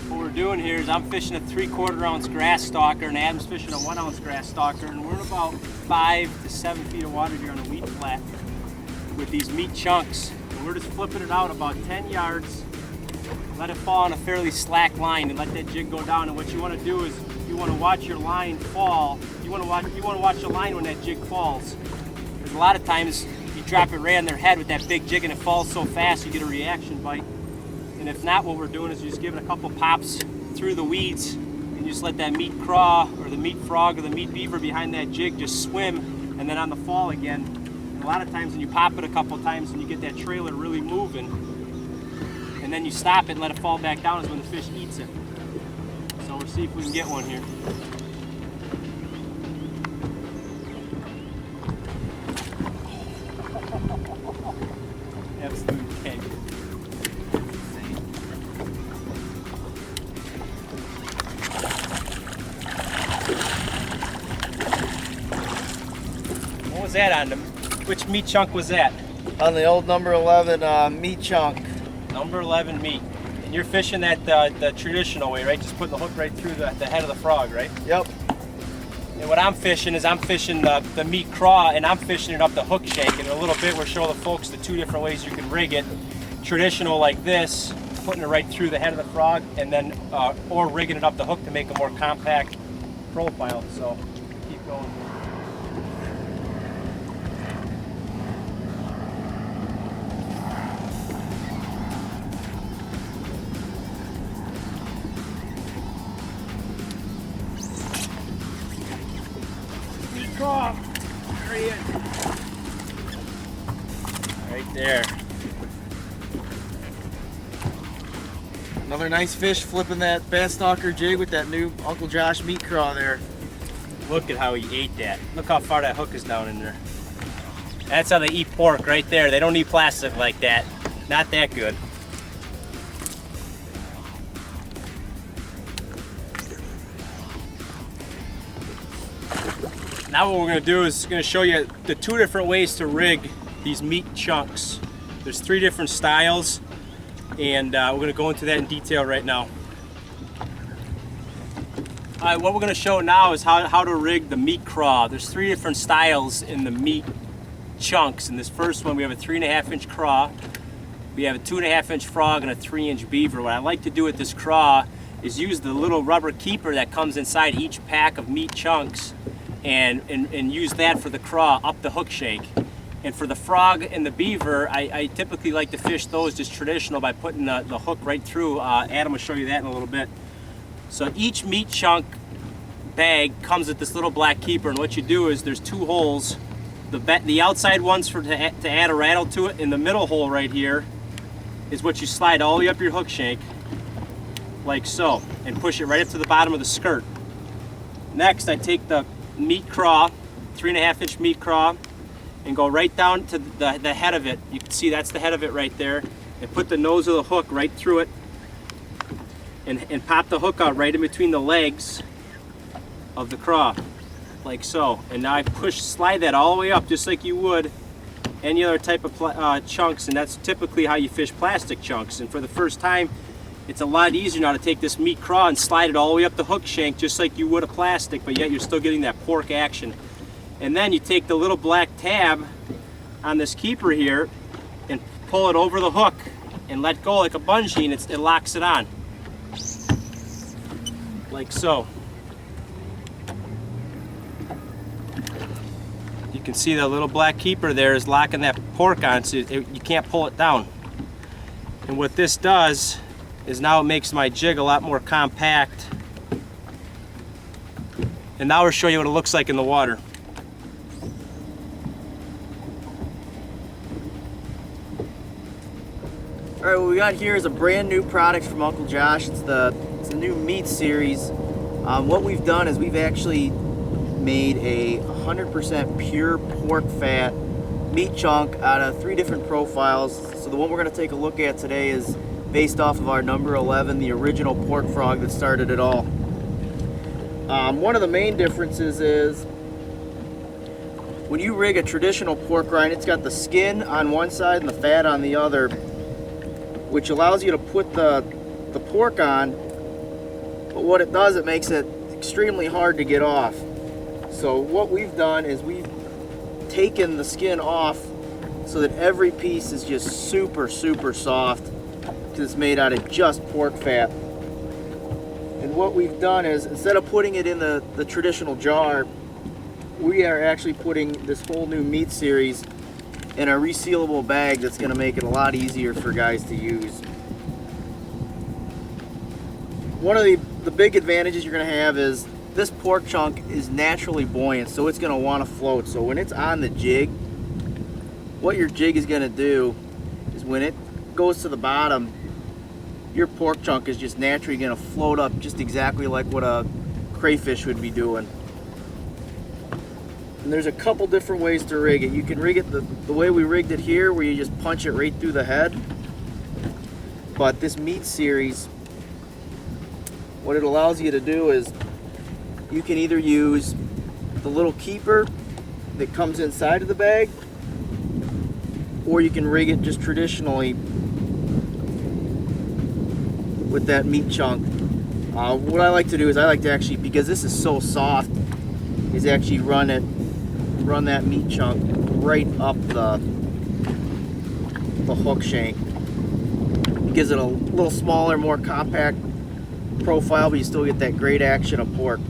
What we're doing here is I'm fishing a 3/4 ounce grass stalker and Adam's fishing a 1 ounce grass stalker, and we're in about 5 to 7 feet of water here on a wheat flat with these meat chunks. And we're just flipping it out about 10 yards, let it fall on a fairly slack line and let that jig go down. And what you want to do is you want to watch your line fall. You want to watch the line when that jig falls. Because a lot of times you drop it right on their head with that big jig and it falls so fast you get a reaction bite. And if not, what we're doing is just giving a couple pops through the weeds and just let that meat craw or the meat frog or the meat beaver behind that jig just swim, and then on the fall again. And a lot of times when you pop it a couple times and you get that trailer really moving, and then you stop it and let it fall back down is when the fish eats it. So we'll see if we can get one here. Absolute pig. What was that on them? Which meat chunk was that? On the old number 11 meat chunk. Number 11 meat. And you're fishing that the traditional way, right? Just putting the hook right through the head of the frog, right? Yep. And what I'm fishing is I'm fishing the meat craw, and I'm fishing it up the hook shank. And in a little bit we'll show the folks the 2 different ways you can rig it. Traditional like this, putting it right through the head of the frog, and then or rigging it up the hook to make a more compact profile. So keep going. Craw. There he is. Right there. Another nice fish flipping that Bass Stalker jig with that new Uncle Josh meat craw there. Look at how he ate that. Look how far that hook is down in there. That's how they eat pork right there. They don't eat plastic like that. Not that good. Now what we're going to do is going to show you the 2 different ways to rig these meat chunks. There's 3 different styles, and we're going to go into that in detail right now. Alright, what we're going to show now is how to rig the meat craw. There's 3 different styles in the meat chunks. In this first one we have a 3.5 inch craw, we have a 2.5 inch frog, and a 3 inch beaver. What I like to do with this craw is use the little rubber keeper that comes inside each pack of meat chunks and use that for the craw up the hook shank. And for the frog and the beaver, I typically like to fish those just traditional by putting the hook right through. Adam will show you that in a little bit. So each meat chunk bag comes with this little black keeper, and what you do is there's 2 holes. The outside one's to add a rattle to it, and the middle hole right here is what you slide all the way up your hook shank, like so, and push it right up to the bottom of the skirt. Next, I take the meat craw, 3.5 inch meat craw, and go right down to the head of it. You can see that's the head of it right there, and put the nose of the hook right through it, and pop the hook out right in between the legs of the craw, like so. And now I slide that all the way up just like you would any other type of chunks, and that's typically how you fish plastic chunks. And for the first time, it's a lot easier now to take this meat craw and slide it all the way up the hook shank just like you would a plastic, but yet you're still getting that pork action. And then you take the little black tab on this keeper here and pull it over the hook and let go like a bungee, and it locks it on. Like so. You can see the little black keeper there is locking that pork on, so you can't pull it down. And what this does is now it makes my jig a lot more compact. And now we'll show you what it looks like in the water. Alright, what we got here is a brand new product from Uncle Josh. It's the new meat series. What we've done is we've actually made a 100% pure pork fat meat chunk out of 3 different profiles. So the one we're going to take a look at today is based off of our number 11, the original pork frog that started it all. One of the main differences is When you rig a traditional pork rind, it's got the skin on one side and the fat on the other, which allows you to put the pork on, but what it does, it makes it extremely hard to get off. So what we've done is we've taken the skin off so that every piece is just super soft, because it's made out of just pork fat. And what we've done is, instead of putting it in the traditional jar, we are actually putting this whole new meat series in a resealable bag that's going to make it a lot easier for guys to use. One of the big advantages you're going to have is this pork chunk is naturally buoyant, so it's going to want to float. So when it's on the jig, what your jig is going to do is when it goes to the bottom, your pork chunk is just naturally going to float up just exactly like what a crayfish would be doing. And there's a couple different ways to rig it. You can rig it the way we rigged it here, where you just punch it right through the head. But this meat series, what it allows you to do is you can either use the little keeper that comes inside of the bag, or you can rig it just traditionally with that meat chunk. What I like to do is I like to actually, because this is so soft, is actually run that meat chunk right up the hook shank. It gives it a little smaller, more compact profile, but you still get that great action of pork.